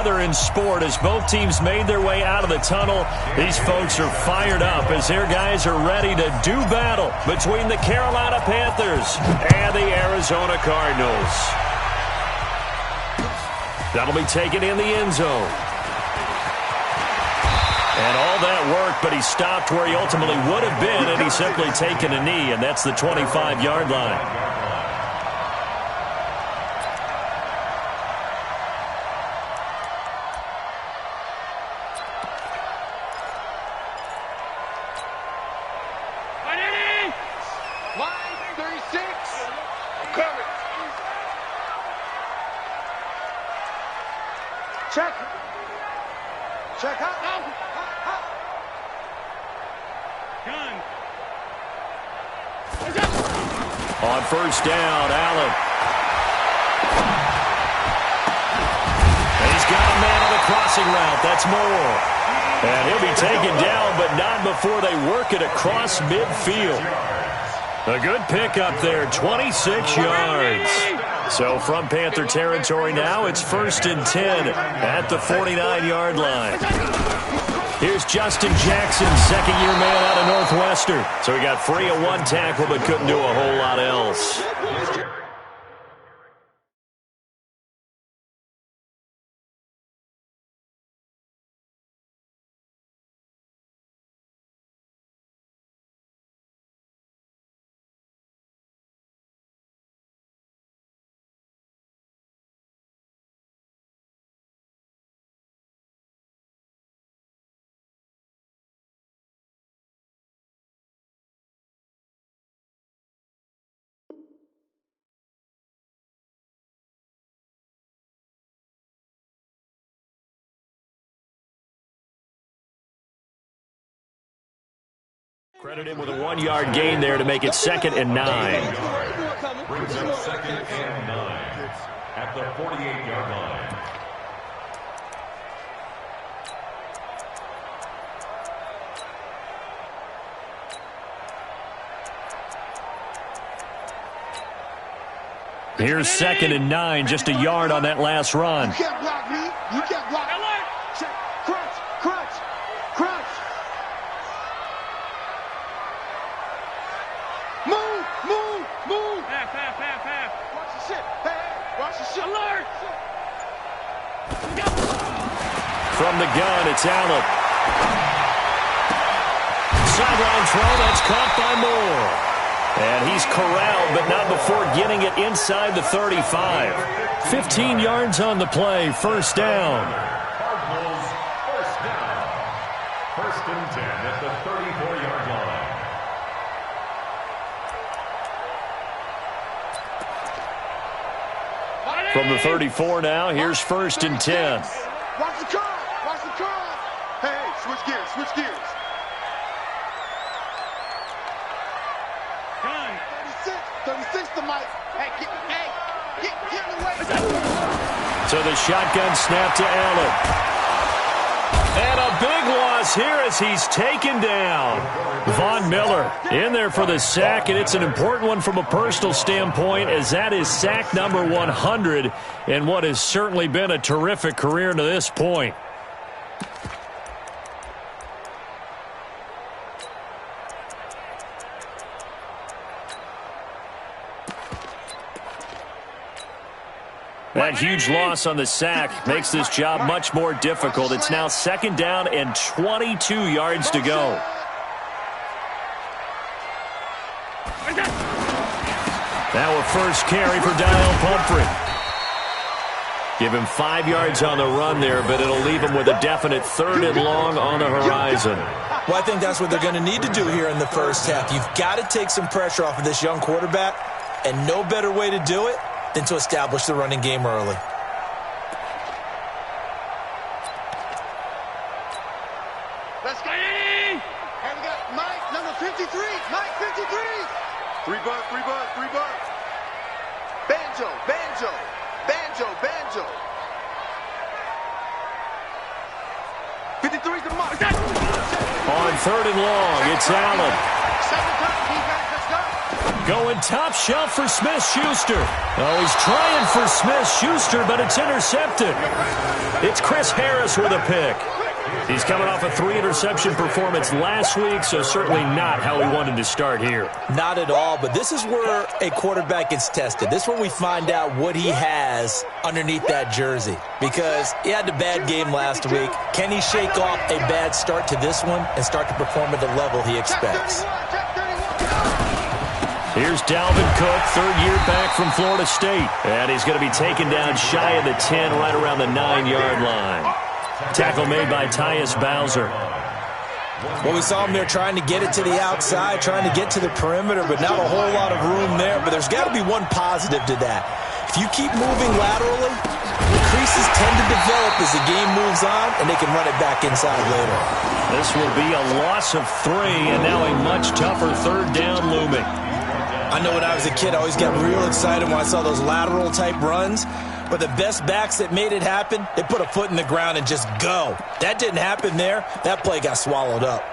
other in sport as both teams made their way out of the tunnel. These folks are fired up as their guys are ready to do battle between the Carolina Panthers and the Arizona Cardinals. That'll be taken in the end zone. And all that work, but he stopped where he ultimately would have been, and he's simply taken a knee, and that's the 25-yard line. Check out. Gun. On first down, Allen. He's got a man on the crossing route. That's Moore. And he'll be taken down, but not before they work it across midfield. A good pickup there, 26 yards. So from Panther territory now, it's 1st and 10 at the 49-yard line. Here's Justin Jackson, second-year man out of Northwestern. So he got free of one tackle but couldn't do a whole lot else. Credited with a 1-yard gain there to make it 2nd and 9. Brings up 2nd and 9 at the 48-yard line. Here's 2nd and 9, just a yard on that last run. You can't block me. You can't block me. Check. Crunch, crunch, crunch. Move, move, move. Half. Watch the shit. Hey, watch the shit. Alert. From the gun, it's Allen. Sideline throw, that's caught by Moore. And he's corralled, but not before getting it inside the 35. 15 yards on the play, first down. Cardinals, first down. 1st and 10 at the 34-yard line. From the 34 now, here's 1st and 10. Watch the curve. Watch the curve. Hey, switch gears, switch gears. Gun. 36 to Mike. Hey, get in the way. So the shotgun snap to Allen. And a big loss here as he's taken down. Von Miller in there for the sack, and it's an important one from a personal standpoint as that is sack number 100 in what has certainly been a terrific career to this point. That huge loss on the sack makes this job much more difficult. It's now 2nd down and 22 yards to go. Now a first carry for Daniel Pumphrey. Give him 5 yards on the run there, but it'll leave him with a definite 3rd and long on the horizon. Well, I think that's what they're going to need to do here in the first half. You've got to take some pressure off of this young quarterback, and no better way to do it than to establish the running game early. Let's go. And we got Mike, number 53. Mike, 53. 3 bucks. Banjo. 53 to Mike. On 3rd and long, it's Allen. Second time, defense, let's go. Going top shelf for Smith-Schuster. Oh, he's trying for Smith-Schuster, but it's intercepted. It's Chris Harris with a pick. He's coming off a 3-interception performance last week, so certainly not how he wanted to start here. Not at all, but this is where a quarterback gets tested. This is where we find out what he has underneath that jersey, because he had a bad game last week. Can he shake off a bad start to this one and start to perform at the level he expects? Here's Dalvin Cook, third year back from Florida State. And he's going to be taken down shy of the 10, right around the 9-yard line. Tackle made by Tyus Bowser. Well, we saw him there trying to get it to the outside, trying to get to the perimeter, but not a whole lot of room there. But there's got to be one positive to that. If you keep moving laterally, the creases tend to develop as the game moves on, and they can run it back inside later. This will be a loss of 3, and now a much tougher third down looming. I know when I was a kid, I always got real excited when I saw those lateral-type runs. But the best backs that made it happen, they put a foot in the ground and just go. That didn't happen there. That play got swallowed up.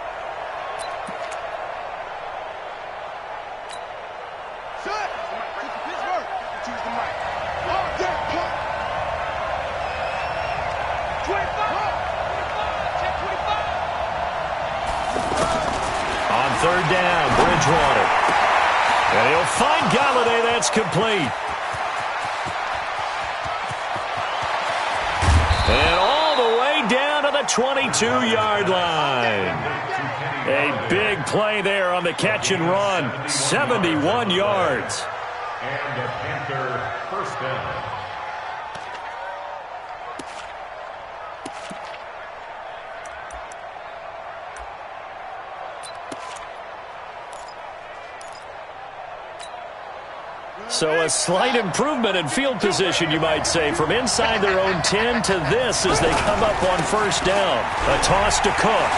On third down, Bridgewater. And he'll find Galladay. That's complete. And all the way down to the 22-yard line. A big play there on the catch and run. 71 yards. And the Panther first down. So a slight improvement in field position, you might say, from inside their own 10 to this as they come up on first down. A toss to Cook.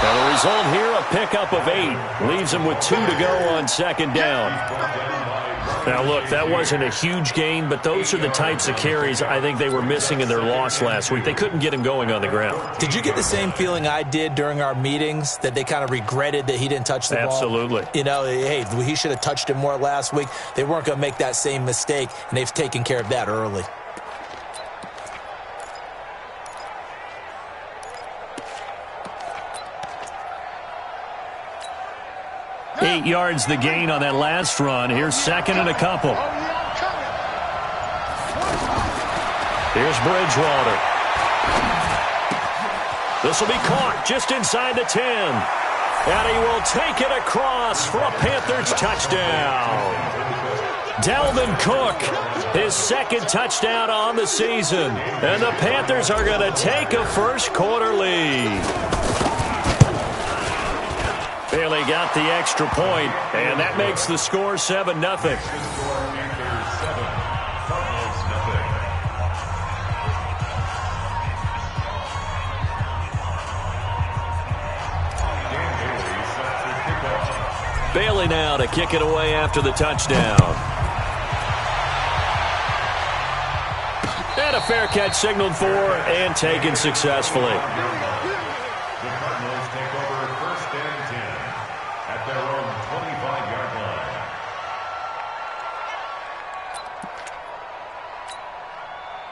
And the result here, a pickup of 8. Leaves them with 2 to go on second down. Now, look, that wasn't a huge gain, but those are the types of carries I think they were missing in their loss last week. They couldn't get him going on the ground. Did you get the same feeling I did during our meetings, that they kind of regretted that he didn't touch the ball? Absolutely. You know, hey, he should have touched it more last week. They weren't going to make that same mistake, and they've taken care of that early. Eight yards the gain on that last run. Here's second and a couple. Here's Bridgewater. This will be caught just inside the 10. And he will take it across for a Panthers touchdown. Dalvin Cook, his second touchdown on the season. And the Panthers are going to take a first-quarter lead. Bailey got the extra point, and that makes the score 7-0. Bailey now to kick it away after the touchdown. And a fair catch signaled for and taken successfully.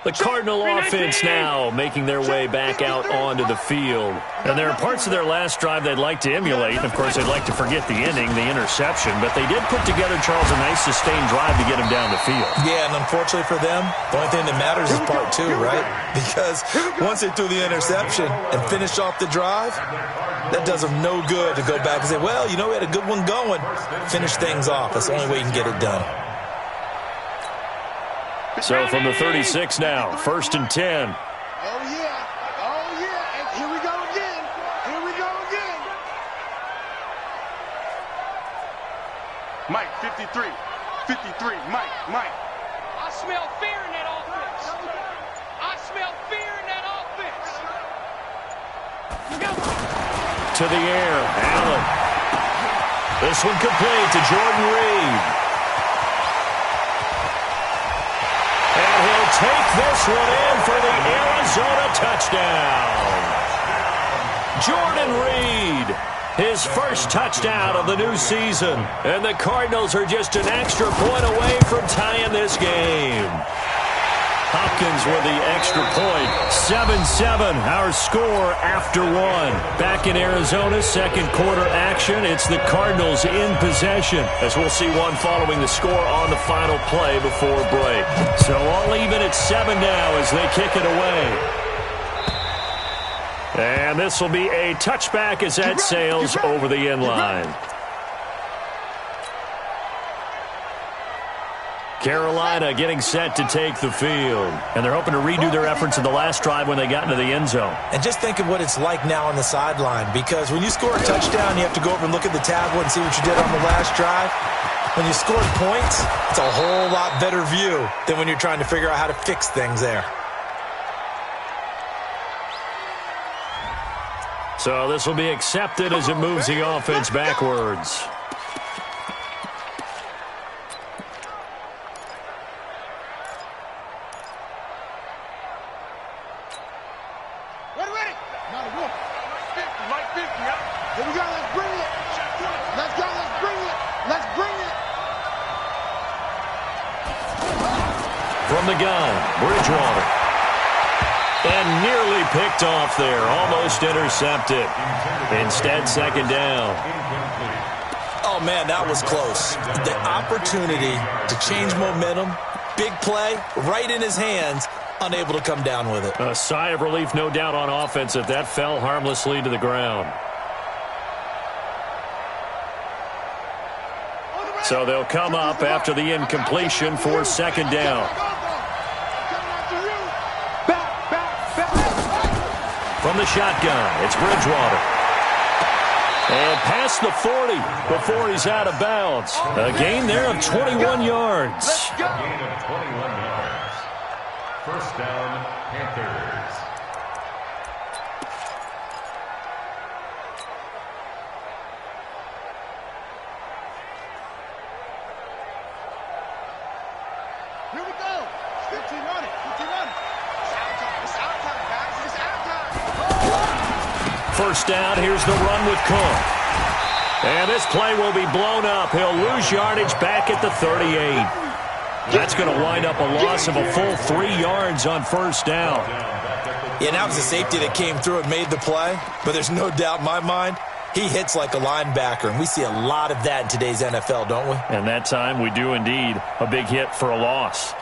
The Cardinal offense now making their way back out onto the field. And there are parts of their last drive they'd like to emulate. Of course, they'd like to forget the inning, the interception. But they did put together, Charles, a nice sustained drive to get him down the field. Yeah, and unfortunately for them, the only thing that matters is part 2, right? Because once they threw the interception and finished off the drive, that does them no good to go back and say, well, you know, we had a good one going. Finish things off. That's the only way you can get it done. So from the 36 now, first and 10. Oh, yeah. Oh, yeah. And here we go again. Here we go again. Mike, 53. 53. Mike. I smell fear in that offense. I smell fear in that offense. Go. To the air, Allen. This one complete to Jordan Reed. And he'll take this one in for the Arizona touchdown. Jordan Reed His first touchdown of the new season. And the Cardinals are just an extra point away from tying this game. Hopkins with the extra point. 7-7, our score after one. Back in Arizona, second quarter action. It's the Cardinals in possession, as we'll see one following the score on the final play before break. So all even at 7 now as they kick it away. And this will be a touchback as that sails over the end line. Carolina getting set to take the field. And they're hoping to redo their efforts in the last drive when they got into the end zone. And just think of what it's like now on the sideline, because when you score a touchdown, you have to go over and look at the tablet and see what you did on the last drive. When you scored points, it's a whole lot better view than when you're trying to figure out how to fix things there. So this will be accepted as it moves the offense backwards. From the gun, Bridgewater. And nearly picked off there, almost intercepted. Instead, second down. Oh, man, that was close. The opportunity to change momentum, big play, right in his hands, unable to come down with it. A sigh of relief, no doubt, on offense if that fell harmlessly to the ground. So they'll come up after the incompletion for second down. From the shotgun, it's Bridgewater. And past the 40 before he's out of bounds. A gain there of 21 yards. A gain of 21 yards. First down, Panthers. Here we go. 15 running. 15 running. It's out time, guys. It's out time. First down, here's the run with Cook. And this play will be blown up. He'll lose yardage back at the 38. That's going to wind up a loss of a full 3 yards on first down. Yeah, that was a safety that came through and made the play. But there's no doubt in my mind, he hits like a linebacker. And we see a lot of that in today's NFL, don't we? And that time we do indeed. A big hit for a loss.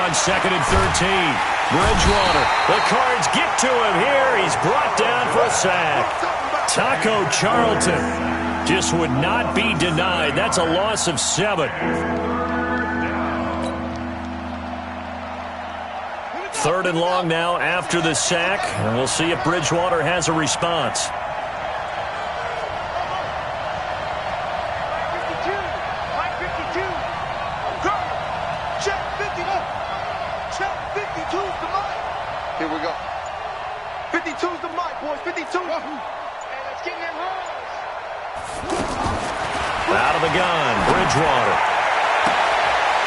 Second and 13. Bridgewater. The Cards get to him here. He's brought down for a sack. Taco Charlton just would not be denied. That's a loss of 7. Third and long now after the sack. And we'll see if Bridgewater has a response. Here we go. 52's the mic, boys. 52. And let's get them runs. Out of the gun, Bridgewater.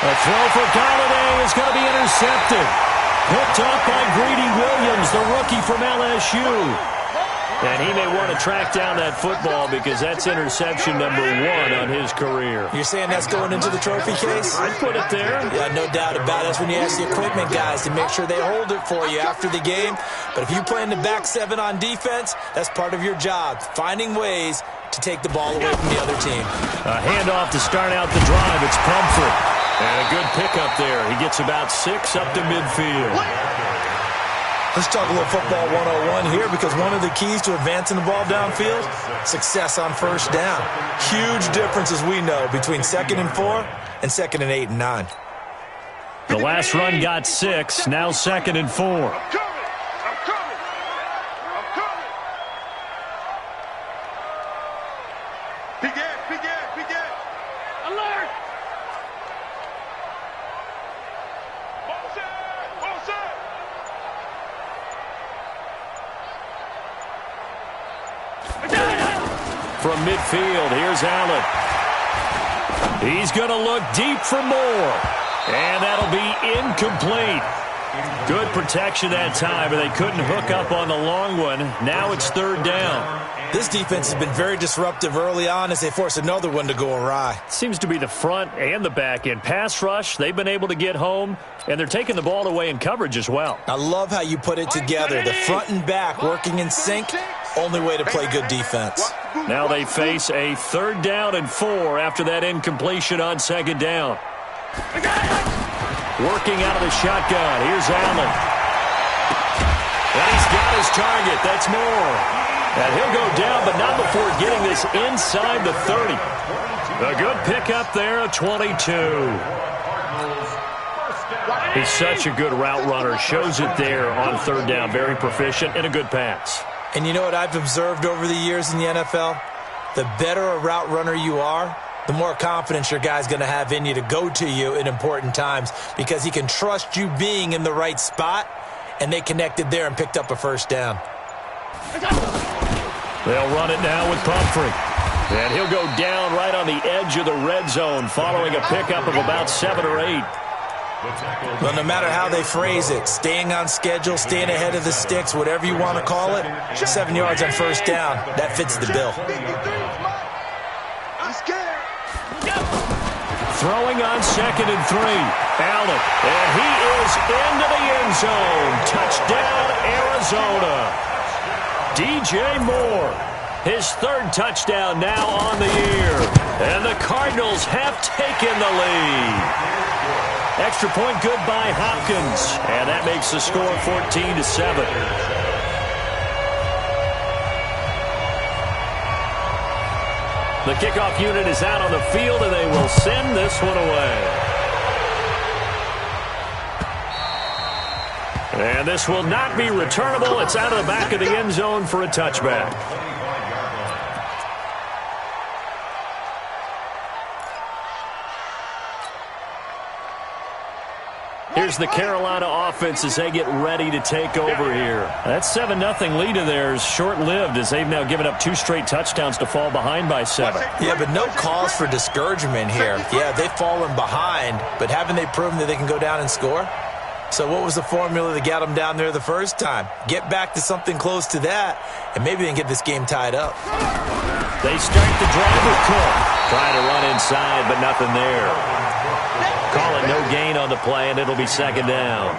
A throw for Galladay is going to be intercepted. Picked up by Greedy Williams, the rookie from LSU. And he may want to track down that football because that's interception number 1 on his career. You're saying that's going into the trophy case? I'd put it there. Yeah, no doubt about it. That's when you ask the equipment guys to make sure they hold it for you after the game. But if you play in the back 7 on defense, that's part of your job, finding ways to take the ball away from the other team. A handoff to start out the drive. It's Pumphrey. And a good pickup there. He gets about 6 up to midfield. Let's talk a little football 101 here, because one of the keys to advancing the ball downfield, success on first down. Huge difference, as we know, between 2nd and 4 and 2nd and 8 and 9. The last run got 6, now 2nd and 4. I'm coming. Begin. Alert! from midfield. Here's Allen. He's going to look deep for more. And that'll be incomplete. Good protection that time, but they couldn't hook up on the long one. Now it's third down. This defense has been very disruptive early on as they force another one to go awry. Seems to be the front and the back end. Pass rush, they've been able to get home, and they're taking the ball away in coverage as well. I love how you put it together. The front and back working in sync. Only way to play good defense. Now they face a 3rd down and 4 after that incompletion on 2nd down. Working out of the shotgun. Here's Allen. And he's got his target. That's Moore. And he'll go down, but not before getting this inside the 30. A good pickup there of 22. He's such a good route runner. Shows it there on 3rd down. Very proficient and a good pass. And you know what I've observed over the years in the NFL? The better a route runner you are, the more confidence your guy's going to have in you to go to you in important times because he can trust you being in the right spot, and they connected there and picked up a 1st down. They'll run it now with Pumphrey. And he'll go down right on the edge of the red zone following a pickup of about 7 or 8. Well, no matter how they phrase it, staying on schedule, staying ahead of the sticks, whatever you want to call it, 7 yards on 1st down, that fits the bill. Throwing on 2nd and 3. Allen. And he is into the end zone. Touchdown, Arizona. DJ Moore. His 3rd touchdown now on the year. And the Cardinals have taken the lead. Extra point good by Hopkins. And that makes the score 14-7. The kickoff unit is out on the field, and they will send this one away. And this will not be returnable. It's out of the back of the end zone for a touchback. Here's the Carolina offense as they get ready to take over here. That 7-0 lead of theirs short-lived as they've now given up 2 straight touchdowns to fall behind by 7. Yeah, but no cause for discouragement here. Yeah, they've fallen behind, but haven't they proven that they can go down and score? So what was the formula that got them down there the first time? Get back to something close to that, and maybe they can get this game tied up. They start the drive with Cook. Trying to run inside, but nothing there. Call it no gain on the play, and it'll be 2nd down.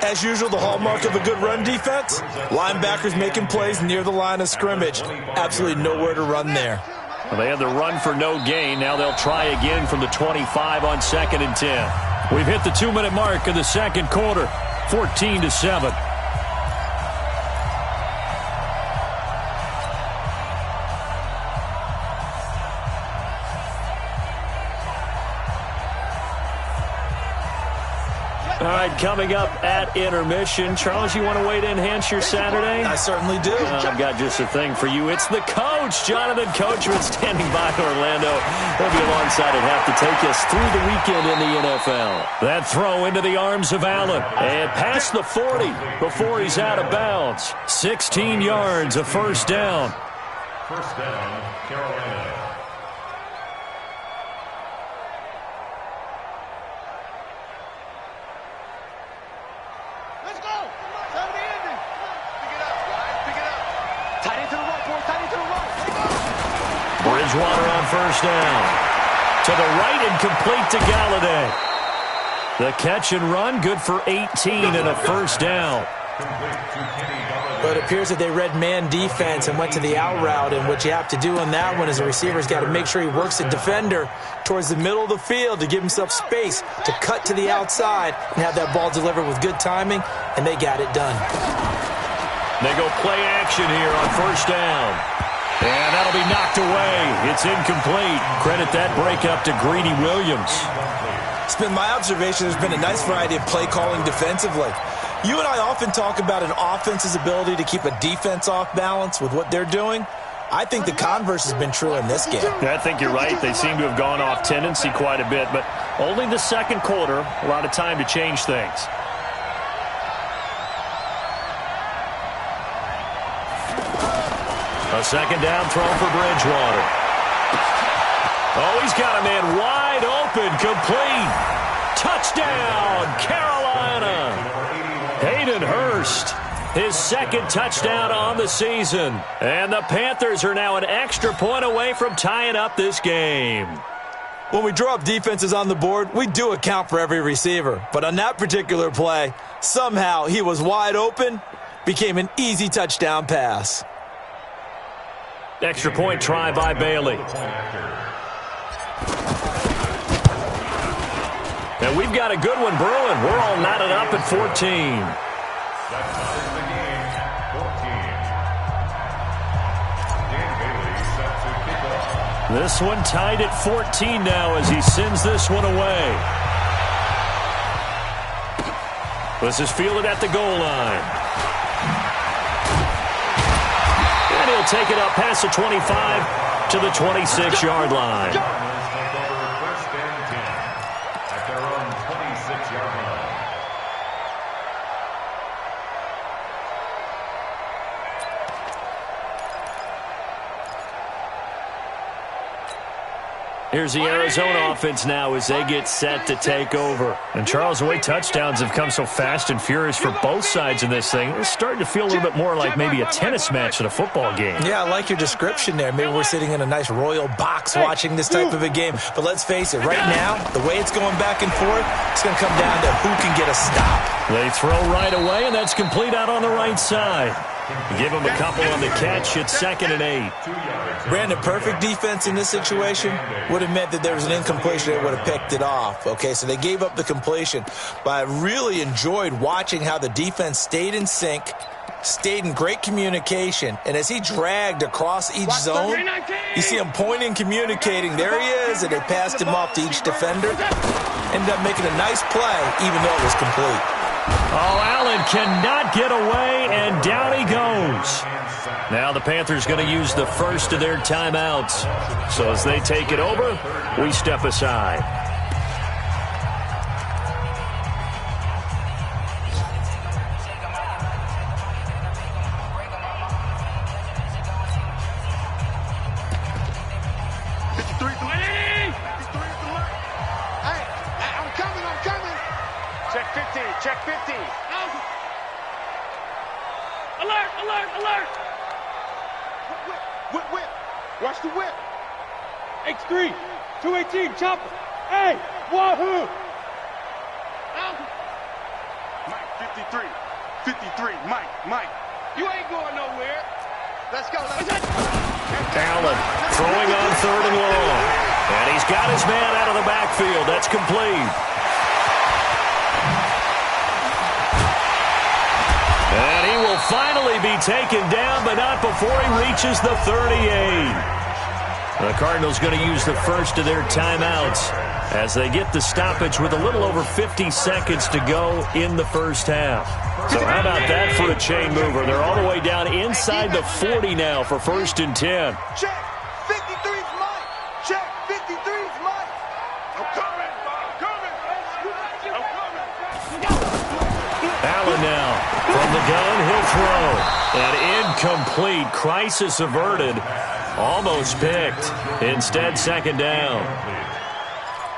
As usual, the hallmark of a good run defense, linebackers making plays near the line of scrimmage. Absolutely nowhere to run there. Well, they had the run for no gain. Now they'll try again from the 25 on 2nd and 10. We've hit the 2-minute mark of the 2nd quarter, 14-7. All right, coming up at intermission. Charles, you want to wait to enhance your Saturday? I certainly do. I've got just a thing for you. It's the coach, Jonathan Coachman, standing by Orlando. He'll be alongside and have to take us through the weekend in the NFL. That throw into the arms of Allen. And past the 40 before he's out of bounds. 16 yards, a 1st down. 1st down, Carolina. Bridgewater on 1st down. To the right and complete to Galladay. The catch and run, good for 18 and a 1st down. But it appears that they read man defense and went to the out route, and what you have to do on that one is the receiver's got to make sure he works the defender towards the middle of the field to give himself space to cut to the outside and have that ball delivered with good timing, and they got it done. They go play action here on 1st down. And that'll be knocked away. It's incomplete. Credit that breakup to Greedy Williams. It's been my observation there's been a nice variety of play calling defensively. You and I often talk about an offense's ability to keep a defense off balance with what they're doing. I think the converse has been true in this game. I think you're right. They seem to have gone off tendency quite a bit, but only the 2nd quarter, a lot of time to change things. A second down throw for Bridgewater. Oh, he's got a man wide open, complete. Touchdown, Carolina. Hayden Hurst, his second touchdown on the season. And the Panthers are now an extra point away from tying up this game. When we draw up defenses on the board, we do account for every receiver. But on that particular play, somehow he was wide open, became an easy touchdown pass. Extra point try by Bailey. And we've got a good one brewing. We're all knotted up at 14. That ties the game at 14. Dan Bailey set to kick off. This one tied at 14 now as he sends this one away. This is fielded at the goal line. And he'll take it up past the 25 to the 26-yard line. Here's the Arizona offense now as they get set to take over. And, Charles, the way touchdowns have come so fast and furious for both sides in this thing, it's starting to feel a little bit more like maybe a tennis match than a football game. Yeah, I like your description there. Maybe we're sitting in a nice royal box watching this type of a game. But let's face it, right now, the way it's going back and forth, it's going to come down to who can get a stop. They throw right away, and that's complete out on the right side. Give him a couple on the catch. It's 2nd and 8. Brandon, perfect defense in this situation would have meant that there was an incompletion. They would have picked it off. Okay, so they gave up the completion. But I really enjoyed watching how the defense stayed in sync, stayed in great communication. And as he dragged across each zone, you see him pointing, communicating. There he is, and they passed him off to each defender. Ended up making a nice play, even though it was complete. Oh, Allen cannot get away, and down he goes. Now the Panthers going to use the first of their timeouts. So as they take it over, we step aside. Check 50. Alert, alert, alert. Whip. Watch the whip. X3, 218, chopper. Hey, wahoo. Mike, 53, Mike. You ain't going nowhere. Let's go. Allen throwing on 3rd and long. And he's got his man out of the backfield. That's complete. And he will finally be taken down, but not before he reaches the 38. The Cardinals going to use the first of their timeouts as they get the stoppage with a little over 50 seconds to go in the first half. So how about that for a chain mover? They're all the way down inside the 40 now for 1st and 10. Check. 53's Mike. Check. 53's Mike. I'm coming. Allen now from the gun, he'll throw. And incomplete. Crisis averted. Almost picked. Instead, 2nd down.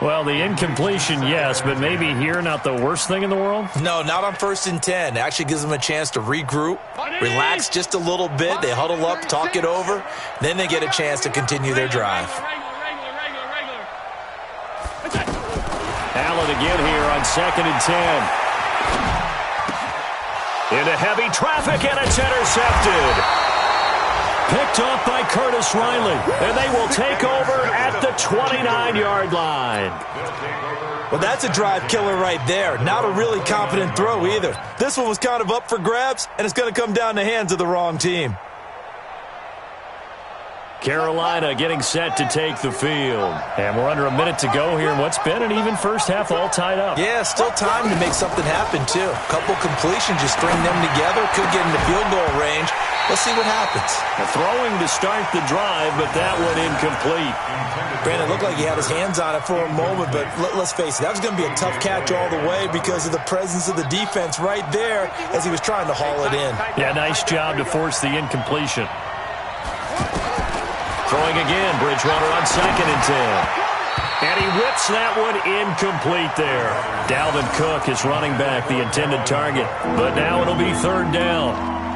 Well, the incompletion, yes, but maybe here not the worst thing in the world? No, not on 1st and 10. It actually gives them a chance to regroup, relax just a little bit. They huddle up, talk it over. Then they get a chance to continue their drive. Allen again here on 2nd and 10. Into heavy traffic, and it's intercepted. Picked off by Curtis Riley, and they will take over at the 29-yard line. Well, that's a drive killer right there. Not a really confident throw either. This one was kind of up for grabs, and it's going to come down in the hands of the wrong team. Carolina getting set to take the field. And we're under a minute to go here in what's been an even first half, all tied up. Yeah, still time to make something happen, too. A couple completions, just string them together. Could get into field goal range. Let's see what happens. Throwing to start the drive, but that one incomplete. Brandon, it looked like he had his hands on it for a moment, but let's face it, that was going to be a tough catch all the way because of the presence of the defense right there as he was trying to haul it in. Yeah, nice job to force the incompletion. Throwing again, Bridgewater on 2nd and 10. And he whips that one incomplete there. Dalvin Cook is running back, the intended target. But now it'll be 3rd down.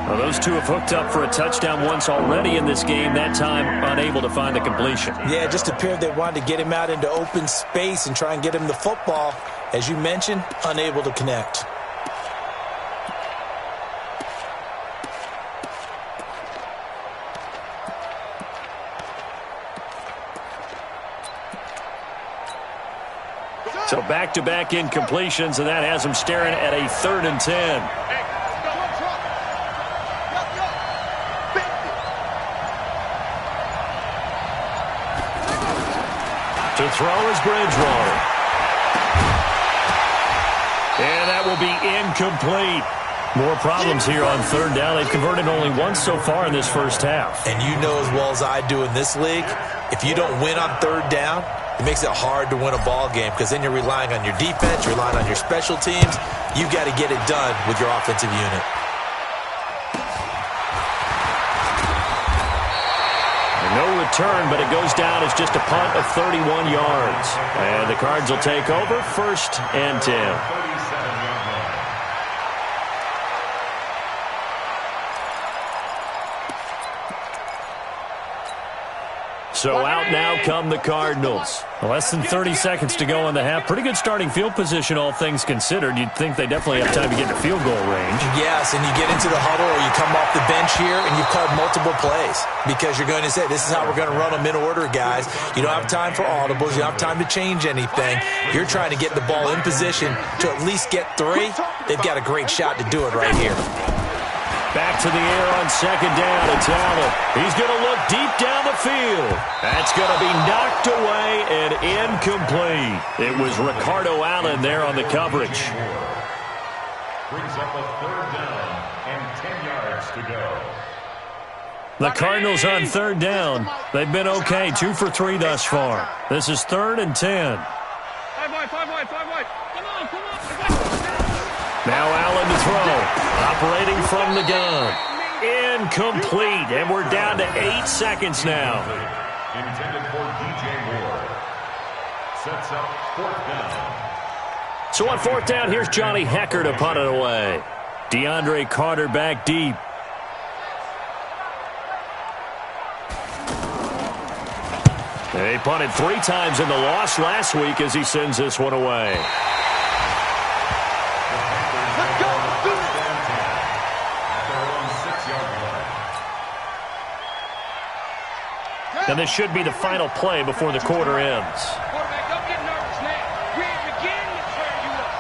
Well, those two have hooked up for a touchdown once already in this game, that time unable to find the completion. Yeah, it just appeared they wanted to get him out into open space and try and get him the football. As you mentioned, unable to connect. So back-to-back incompletions, and that has him staring at a 3rd and 10. To throw is Bridgewater. And that will be incomplete. More problems here on 3rd down. They've converted only once so far in this first half. And you know as well as I do in this league, if you don't win on 3rd down, it makes it hard to win a ball game because then you're relying on your defense, you're relying on your special teams. You've got to get it done with your offensive unit. No return, but it goes down as just a punt of 31 yards. And the Cards will take over 1st and 10. So out now come the Cardinals. Less than 30 seconds to go in the half. Pretty good starting field position, all things considered. You'd think they definitely have time to get to field goal range. Yes, and you get into the huddle or you come off the bench here and you've called multiple plays because you're going to say, this is how we're going to run them in order, guys. You don't have time for audibles. You don't have time to change anything. You're trying to get the ball in position to at least get 3. They've got a great shot to do it right here. Back to the air on 2nd down. It's Allen. He's going to look deep down the field. That's going to be knocked away and incomplete. It was Ricardo Allen there on the coverage. Brings up a 3rd down and 10 yards to go. The Cardinals on 3rd down. They've been okay, 2 for 3 thus far. This is 3rd and 10. 5 wide. Come on. Now Allen to throw. Operating from the gun. Incomplete. And we're down to 8 seconds now. Intended for DJ Moore. Sets up 4th down. So on 4th down, here's Johnny Hecker to punt it away. DeAndre Carter back deep. They punted 3 times in the loss last week as he sends this one away. And this should be the final play before the quarter ends. Quarterback, don't get nervous now. We're at the beginning of turning you up.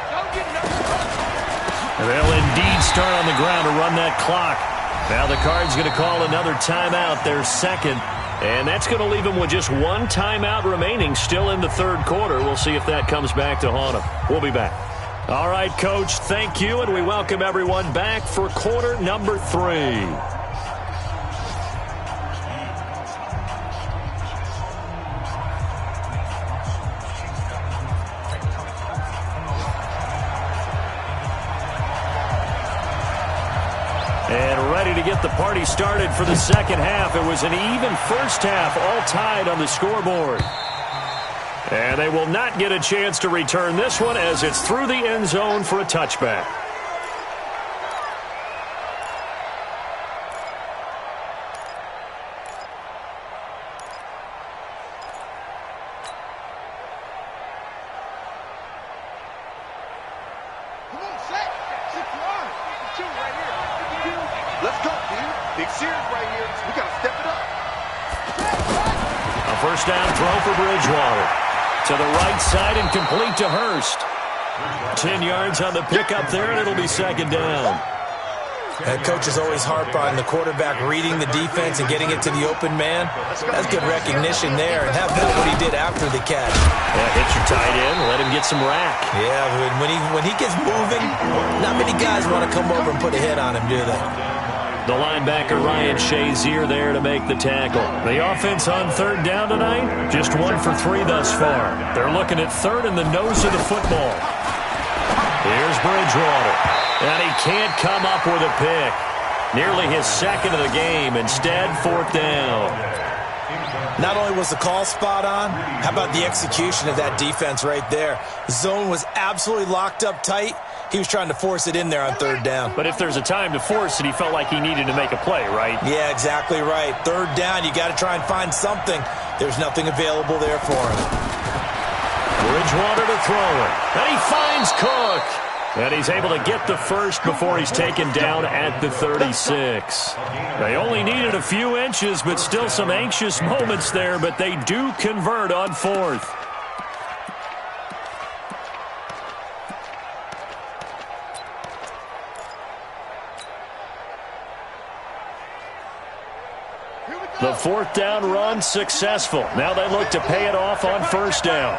Don't get nervous. And they'll indeed start on the ground to run that clock. Now the Cards going to call another timeout, their 2nd. And that's going to leave them with just 1 timeout remaining still in the 3rd quarter. We'll see if that comes back to haunt them. We'll be back. All right, Coach, thank you, and we welcome everyone back for quarter number 3. And ready to get the party started for the 2nd half. It was an even first half, all tied on the scoreboard. And they will not get a chance to return this one as it's through the end zone for a touchback. Come on, set. 6 yards. 2 right here. Let's go, dude. Big series right here. We got to step it up. A 1st down throw for Bridgewater. To the right side and complete to Hurst. 10 yards on the pickup there, and it'll be 2nd down. Coaches always harp on the quarterback reading the defense and getting it to the open man. That's good recognition there. And how about what he did after the catch? Yeah, hit your tight end, let him get some rack. Yeah, when he gets moving, not many guys want to come over and put a hit on him, do they? The linebacker Ryan Shazier there to make the tackle. The offense on 3rd down tonight, just 1 for 3 thus far. They're looking at 3rd in the nose of the football. Here's Bridgewater. And he can't come up with a pick. Nearly his second of the game. Instead, 4th down. Not only was the call spot on, how about the execution of that defense right there? The zone was absolutely locked up tight. He was trying to force it in there on 3rd down. But if there's a time to force it, he felt like he needed to make a play, right? Yeah, exactly right. 3rd down, you got to try and find something. There's nothing available there for him. Bridgewater to throw it. And he finds Cook. And he's able to get the first before he's taken down at the 36. They only needed a few inches, but still some anxious moments there, but they do convert on 4th. The 4th down run successful. Now they look to pay it off on 1st down.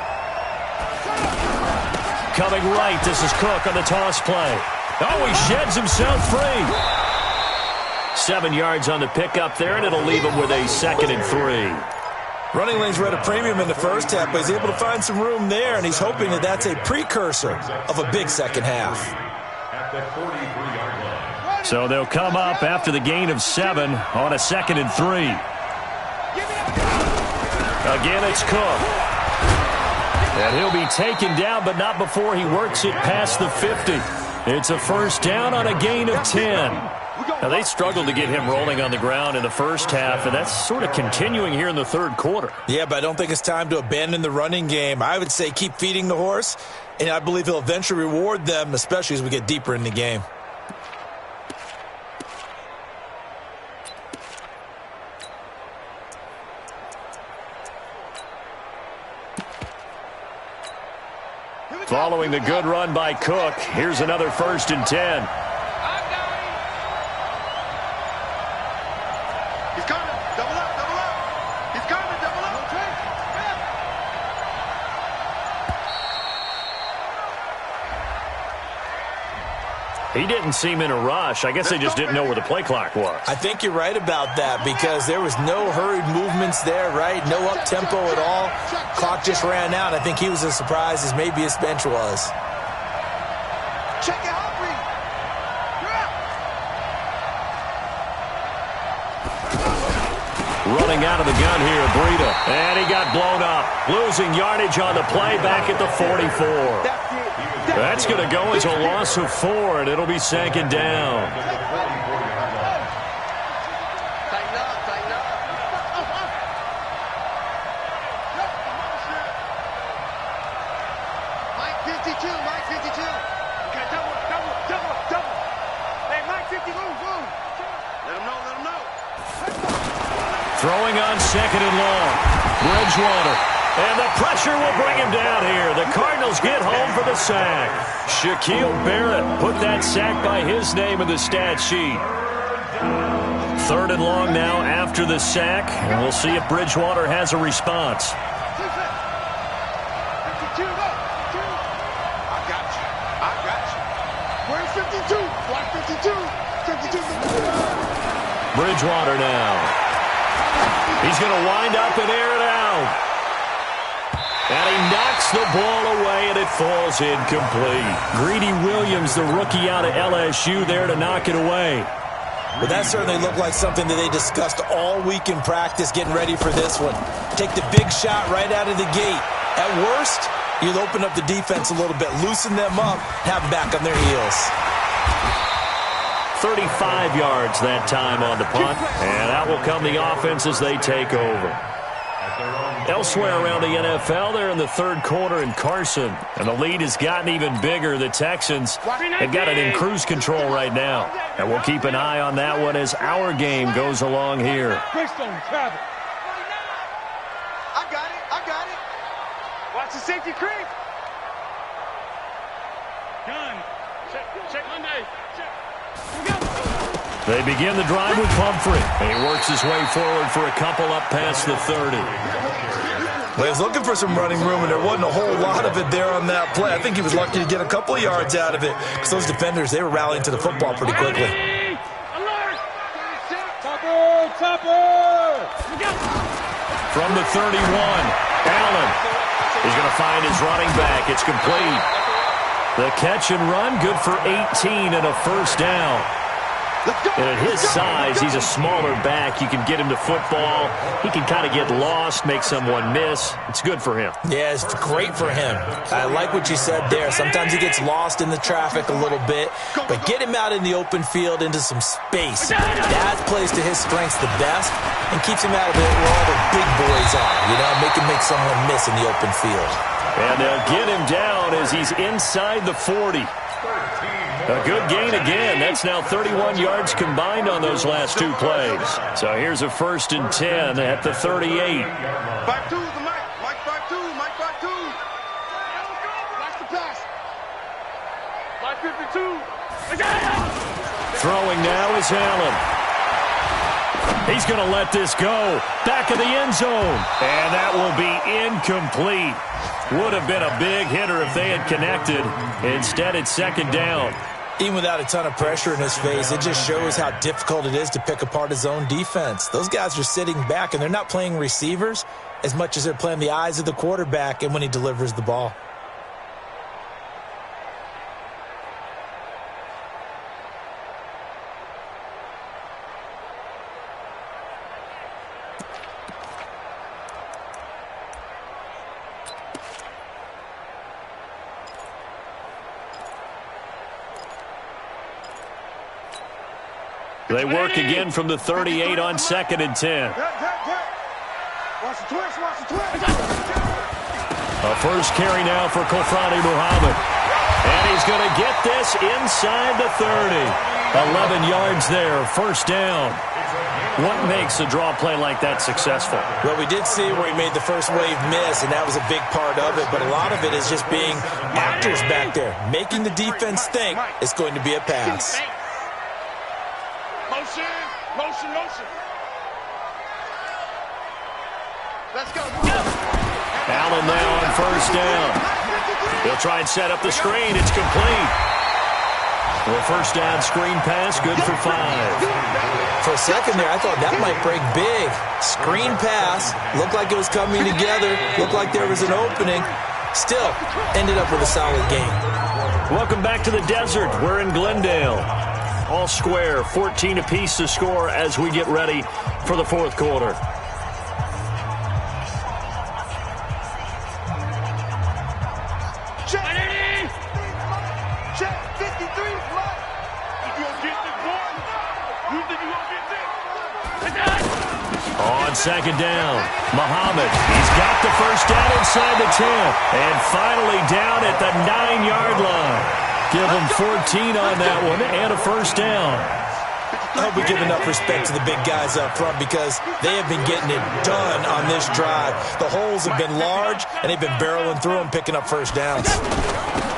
Coming right, this is Cook on the toss play. Oh, he sheds himself free. 7 yards on the pickup there, and it'll leave him with a 2nd and 3. Running lanes were at a premium in the first half, but he's able to find some room there, and he's hoping that that's a precursor of a big second half. At the 43-yard line. So they'll come up after the gain of 7 on a 2nd and 3. Again, it's Cook. And he'll be taken down, but not before he works it past the 50. It's a 1st down on a gain of 10. Now, they struggled to get him rolling on the ground in the first half, and that's sort of continuing here in the 3rd quarter. Yeah, but I don't think it's time to abandon the running game. I would say keep feeding the horse, and I believe he'll eventually reward them, especially as we get deeper in the game. Following the good run by Cook, here's another 1st and 10. He's coming. Double up, double up. He's coming, double up. He didn't seem in a rush. I guess they just didn't know where the play clock was. I think you're right about that because there was no hurried movements there, right? No up-tempo at all. Clock just ran out. I think he was as surprised as maybe his bench was. Check it out, Bree. Running out of the gun here, Breida. And he got blown up. Losing yardage on the play back at the 44. That's going to go as a loss of 4, and it'll be 2nd down. Tighten up, tighten up. Mike 52, Mike 52. Okay, double. Hey, Mike 50, move. Let him know. Throwing on 2nd and long. Bridgewater. And the pressure will bring him down here. The Cardinals get home for the sack. Shaquille Barrett put that sack by his name in the stat sheet. 3rd and long now after the sack. And we'll see if Bridgewater has a response. 52, go. I got you. Where's 52? Block 52. 52. Bridgewater now. He's going to wind up and air it out. And he knocks the ball away, and it falls incomplete. Greedy Williams, the rookie out of LSU, there to knock it away. But that certainly looked like something that they discussed all week in practice getting ready for this one. Take the big shot right out of the gate. At worst, you'll open up the defense a little bit, loosen them up, have them back on their heels. 35 yards that time on the punt, and out will come the offense as they take over. Elsewhere around the NFL, they're in the 3rd quarter in Carson, and the lead has gotten even bigger. The Texans have got it in cruise control right now, and we'll keep an eye on that one as our game goes along here. I got it. Watch the safety creep. Gun. Check Monday. They begin the drive with Pumphrey, and he works his way forward for a couple up past the 30. Well, he was looking for some running room, and there wasn't a whole lot of it there on that play. I think he was lucky to get a couple of yards out of it because those defenders, they were rallying to the football pretty quickly. Alert! Topper! From the 31, Allen is going to find his running back. It's complete. The catch and run, good for 18 and a 1st down. And at his size, he's a smaller back. You can get him to football. He can kind of get lost, make someone miss. It's good for him. Yeah, it's great for him. I like what you said there. Sometimes he gets lost in the traffic a little bit, but get him out in the open field into some space. That plays to his strengths the best and keeps him out of it where all the big boys are, make him make someone miss in the open field. And they'll get him down as he's inside the 40. A good gain again. That's now 31 yards combined on those last two plays. So here's a 1st and 10 at the 38. 5-2 is the Mike. Mike 5-2. Mike 5-2. Watch the pass. Mike 52. Throwing now is Allen. He's going to let this go. Back of the end zone. And that will be incomplete. Would have been a big hitter if they had connected. Instead, it's 2nd down. Even without a ton of pressure in his face, it just shows how difficult it is to pick apart his own defense. Those guys are sitting back, and they're not playing receivers as much as they're playing the eyes of the quarterback and when he delivers the ball. They work again from the 38 on 2nd and 10. Watch the twist. Watch the twist. A first carry now for Kofrani Muhammad. And he's going to get this inside the 30. 11 yards there, 1st down. What makes a draw play like that successful? Well, we did see where he made the first wave miss, and that was a big part of it. But a lot of it is just being actors back there, making the defense think it's going to be a pass. Motion. Motion. Motion. Let's go. Allen now on 1st down. He'll try and set up the screen. It's complete. The 1st down screen pass, good for 5. For a second there, I thought that might break big. Screen pass, looked like it was coming together, looked like there was an opening. Still, ended up with a solid game. Welcome back to the desert. We're in Glendale. All square, 14 apiece to score as we get ready for the 4th quarter. Check. Check. 53. You gonna get this, boy? You think you gonna get this? On 2nd down, Muhammad. He's got the 1st down inside the 10. And finally down at the 9-yard line. Give them 14 on that one and a 1st down. I hope we give enough respect to the big guys up front because they have been getting it done on this drive. The holes have been large, and they've been barreling through them, picking up 1st downs.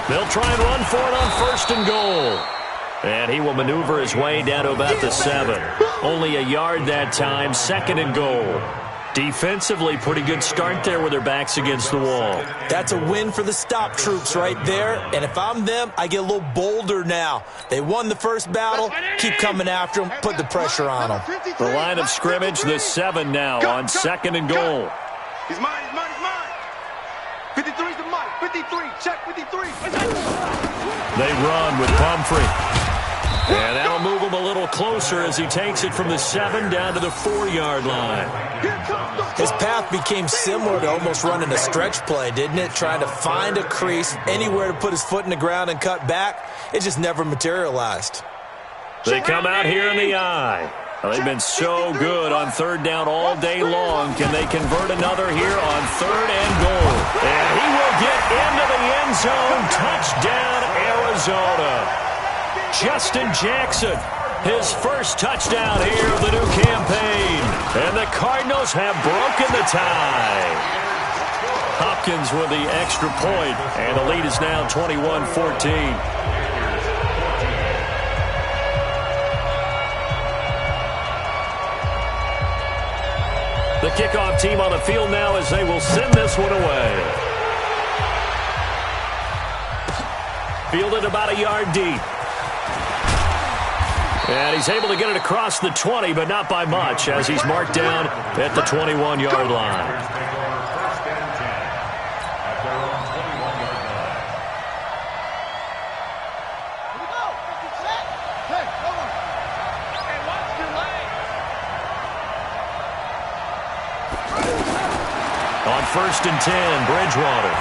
They'll try and run for it on 1st and goal. And he will maneuver his way down to about the 7. Only a yard that time, 2nd and goal. Defensively, pretty good start there with their backs against the wall. That's a win for the stop troops right there. And if I'm them, I get a little bolder now. They won the first battle. Keep coming after them. Put the pressure on them. The line of scrimmage, the 7 now on 2nd and goal. He's mine. He's mine. He's mine. 53's the Mike. 53. Check 53. They run with Pumphrey. And that'll move him a little closer as he takes it from the 7 down to the 4-yard line. His path became similar to almost running a stretch play, didn't it? Trying to find a crease, anywhere to put his foot in the ground and cut back. It just never materialized. They come out here in the eye. They've been so good on 3rd down all day long. Can they convert another here on 3rd and goal? And he will get into the end zone. Touchdown, Arizona. Justin Jackson, his first touchdown here of the new campaign. And the Cardinals have broken the tie. Hopkins with the extra point, and the lead is now 21-14. The kickoff team on the field now as they will send this one away. Fielded about a yard deep. And he's able to get it across the 20, but not by much, as he's marked down at the 21-yard line. 1st and 10, Bridgewater.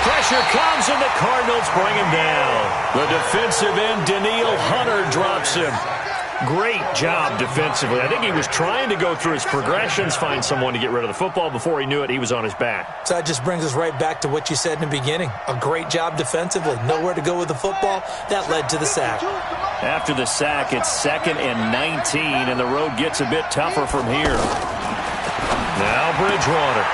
Pressure comes, and the Cardinals bring him down. The defensive end, Danielle Hunter, drops him. Great job defensively. I think he was trying to go through his progressions, find someone to get rid of the football. Before he knew it, he was on his back. So that just brings us right back to what you said in the beginning. A great job defensively. Nowhere to go with the football. That led to the sack. After the sack, it's 2nd and 19, and the road gets a bit tougher from here. Now Bridgewater.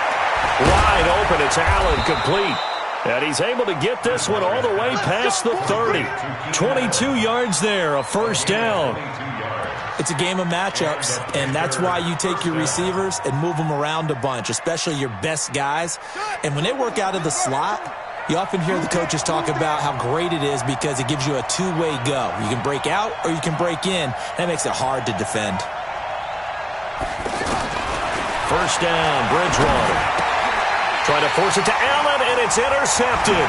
Wide open. It's Allen, complete. And he's able to get this one all the way past the 30. 22 yards there, a 1st down. It's a game of matchups, and that's why you take your receivers and move them around a bunch, especially your best guys. And when they work out of the slot, you often hear the coaches talk about how great it is because it gives you a two-way go. You can break out or you can break in. That makes it hard to defend. 1st down, Bridgewater. Trying to force it to Allen, and it's intercepted.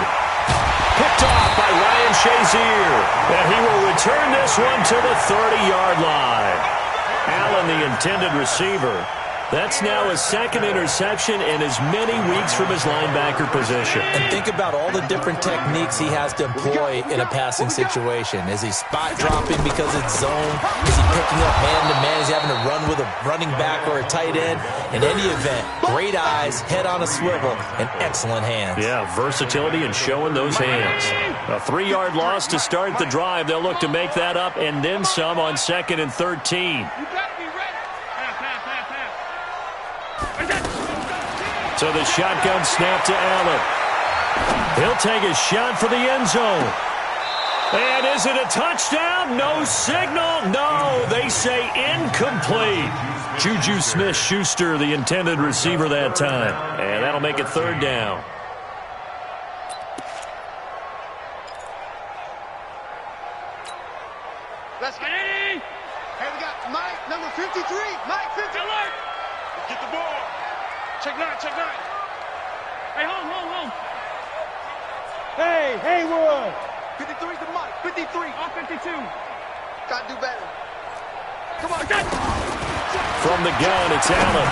Picked off by Ryan Shazier. And he will return this one to the 30-yard line. Allen, the intended receiver. That's now his 2nd interception in as many weeks from his linebacker position. And think about all the different techniques he has to employ in a passing situation. Is he spot dropping because it's zone? Is he picking up man-to-man? Is he having to run with a running back or a tight end? In any event, great eyes, head on a swivel, and excellent hands. Yeah, versatility and showing those hands. A 3-yard loss to start the drive. They'll look to make that up and then some on 2nd and 13. So the shotgun snap to Allen. He'll take a shot for the end zone. And is it a touchdown? No signal. No, they say incomplete. Juju Smith-Schuster, the intended receiver that time. And that'll make it 3rd down. Let's get it. Hey, we got Mike, number 53. Mike, 53. Alert. Let's get the ball. Check 9, check 9. Hey, home. Hey, Haywood. 53's the Mike, 53. All 52. Gotta do better. Come on, From the gun, it's Allen.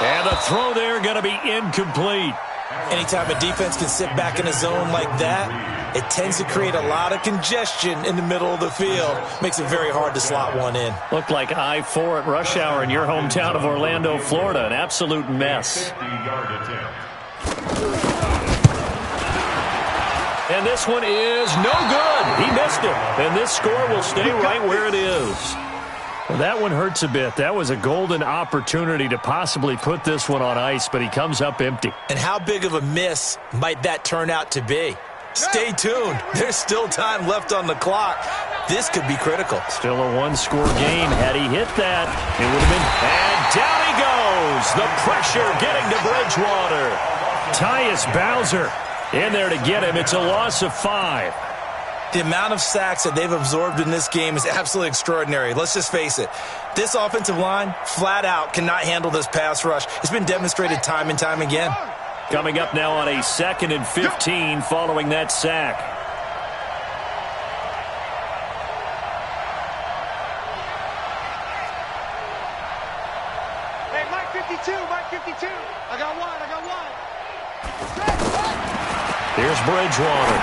And the throw there going to be incomplete. Anytime a defense can sit back in a zone like that, it tends to create a lot of congestion in the middle of the field. Makes it very hard to slot one in. Looked like I-4 at rush hour in your hometown of Orlando, Florida. An absolute mess. 50-yard attempt. And this one is no good. He missed it. And this score will stay right where it is. Well, that one hurts a bit. That was a golden opportunity to possibly put this one on ice, but he comes up empty. And how big of a miss might that turn out to be? Stay tuned. There's still time left on the clock. This could be critical. Still a one-score game. Had he hit that, it would have been... And down he goes. The pressure getting to Bridgewater. Tyus Bowser in there to get him. It's a loss of 5. The amount of sacks that they've absorbed in this game is absolutely extraordinary. Let's just face it. This offensive line, flat out, cannot handle this pass rush. It's been demonstrated time and time again. Coming up now on a 2nd and 15 following that sack. Hey, Mike 52, Mike 52. I got one. Here's Bridgewater.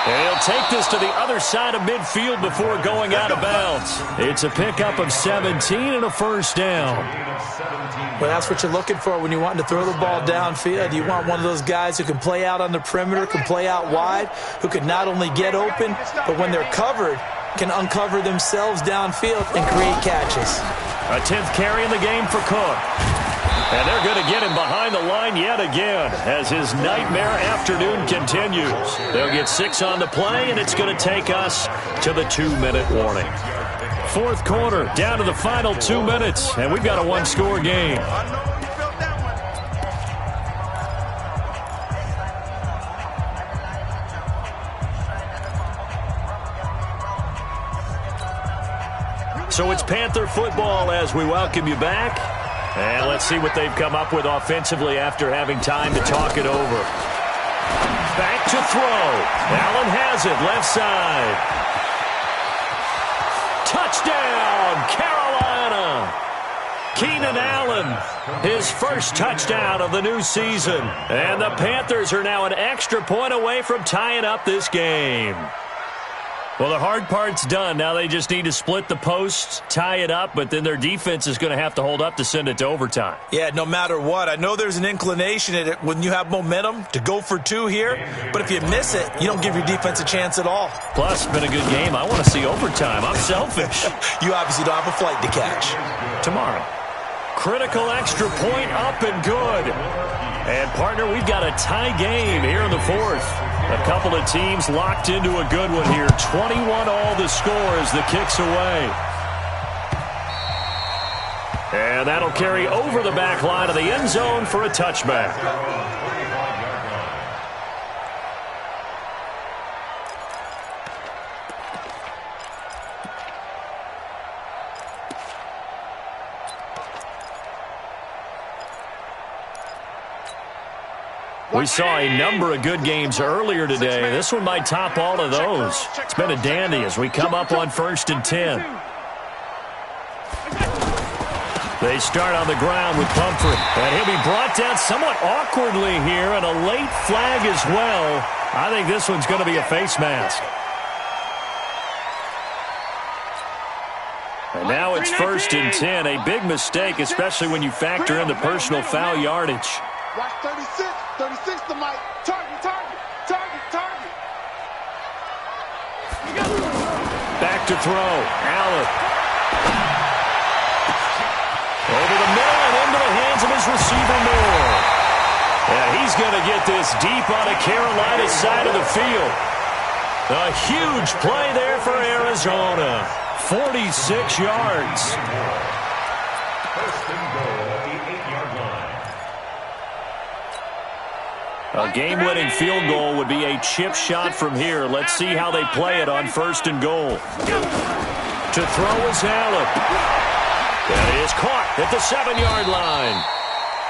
And he'll take this to the other side of midfield before going out of bounds. It's a pickup of 17 and a 1st down. Well, that's what you're looking for when you want to throw the ball downfield. You want one of those guys who can play out on the perimeter, can play out wide, who can not only get open, but when they're covered, can uncover themselves downfield and create catches. A 10th carry in the game for Cook. And they're going to get him behind the line yet again as his nightmare afternoon continues. They'll get 6 on the play, and it's going to take us to the 2-minute warning. 4th quarter, down to the final 2 minutes, and we've got a one-score game. So it's Panther football as we welcome you back. And let's see what they've come up with offensively after having time to talk it over. Back to throw. Allen has it, left side. Touchdown, Carolina. Keenan Allen, his first touchdown of the new season. And the Panthers are now an extra point away from tying up this game. Well, the hard part's done. Now they just need to split the posts, tie it up, but then their defense is going to have to hold up to send it to overtime. Yeah, no matter what. I know there's an inclination in it when you have momentum to go for two here, but if you miss it, you don't give your defense a chance at all. Plus, it's been a good game. I want to see overtime. I'm selfish. You obviously don't have a flight to catch. Tomorrow. Critical extra point up and good. And, partner, we've got a tie game here in the fourth. A couple of teams locked into a good one here. 21 all the score as the kick's away. And that'll carry over the back line of the end zone for a touchback. We saw a number of good games earlier today. This one might top all of those. It's been a dandy as we come up on 1st and 10. They start on the ground with Pumphrey. And he'll be brought down somewhat awkwardly here, and a late flag as well. I think this one's going to be a face mask. And now it's 1st and 10. A big mistake, especially when you factor in the personal foul yardage. Watch 36. 36 to Mike. Target. Back to throw. Allen. Over the middle and into the hands of his receiver, Moore. And he's going to get this deep on a Carolina side of the field. A huge play there for Arizona. 46 yards. First and goal at the 8-yard line. A game-winning field goal would be a chip shot from here. Let's see how they play it on 1st and goal. To throw is Allen. That is caught at the 7-yard line.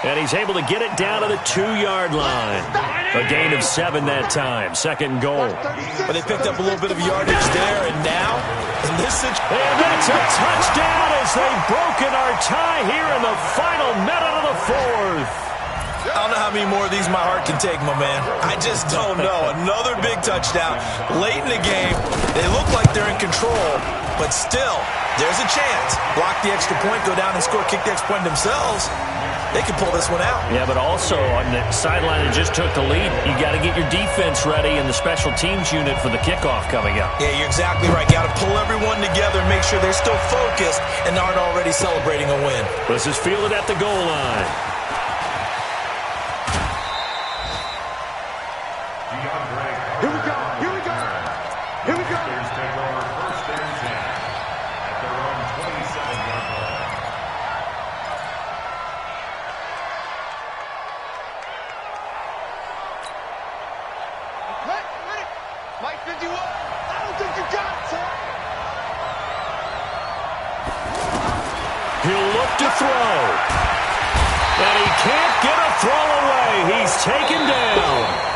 And he's able to get it down to the 2-yard line. A gain of 7 that time. 2nd and goal. But they picked up a little bit of yardage there, and now, in this situation... And that's a touchdown as they've broken our tie here in the final minute of the fourth. I don't know how many more of these my heart can take, my man. I just don't know. Another big touchdown late in the game. They look like they're in control, but still, there's a chance. Block the extra point, go down and score, kick the extra point themselves. They can pull this one out. Yeah, but also on the sideline that just took the lead, you got to get your defense ready in the special teams unit for the kickoff coming up. Yeah, you're exactly right. Got to pull everyone together and make sure they're still focused and aren't already celebrating a win. This is fielded at the goal line. Here we go. Panthers take over 1st and 10 at their own 27-yard line. Mike 51. I don't think you got it, sir. He'll look to throw. And he can't get a throw away. He's taken down.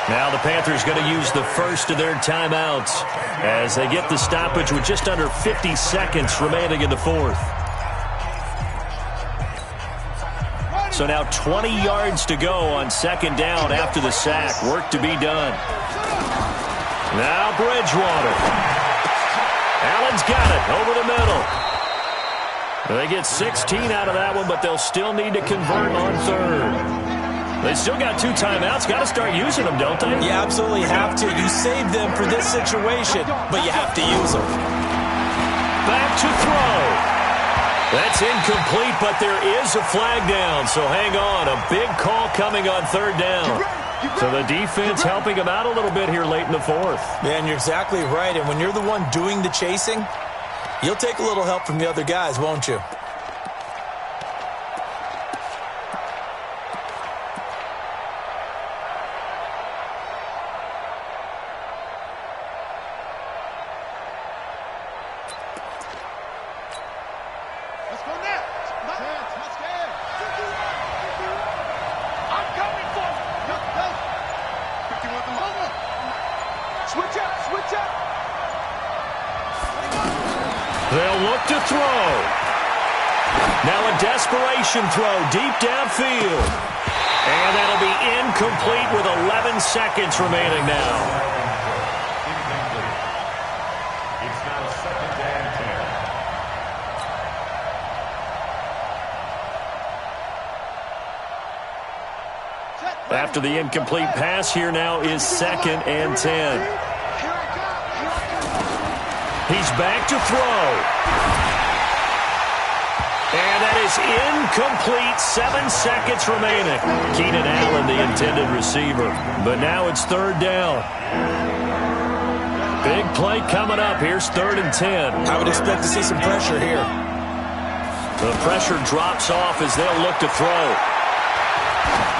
Now the Panthers going to use the first of their timeouts as they get the stoppage with just under 50 seconds remaining in the fourth. So now 20 yards to go on 2nd down after the sack. Work to be done. Now Bridgewater. Allen's got it over the middle. They get 16 out of that one, but they'll still need to convert on 3rd. They still got 2 timeouts. Got to start using them, don't they? You absolutely have to. You save them for this situation, but you have to use them. Back to throw. That's incomplete, but there is a flag down. So hang on. A big call coming on 3rd down. So the defense helping them out a little bit here late in the fourth. Man, you're exactly right. And when you're the one doing the chasing, you'll take a little help from the other guys, won't you? Let's go now. Let's go. I'm coming for you. Go. 51 to Mike. Switch up. They'll look to throw. Now a desperation throw deep downfield. And that'll be incomplete with 11 seconds remaining now. Incomplete. It's now 2nd and 10. After the incomplete pass, here now is 2nd and 10. He's back to throw. And that is incomplete. 7 seconds remaining. Keenan Allen, the intended receiver. But now it's 3rd down. Big play coming up. Here's 3rd and 10. I would expect to see some pressure here. The pressure drops off as they'll look to throw.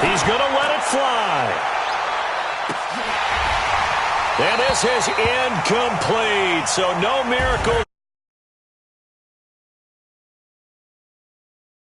He's going to let it fly. And this is incomplete. So no miracle.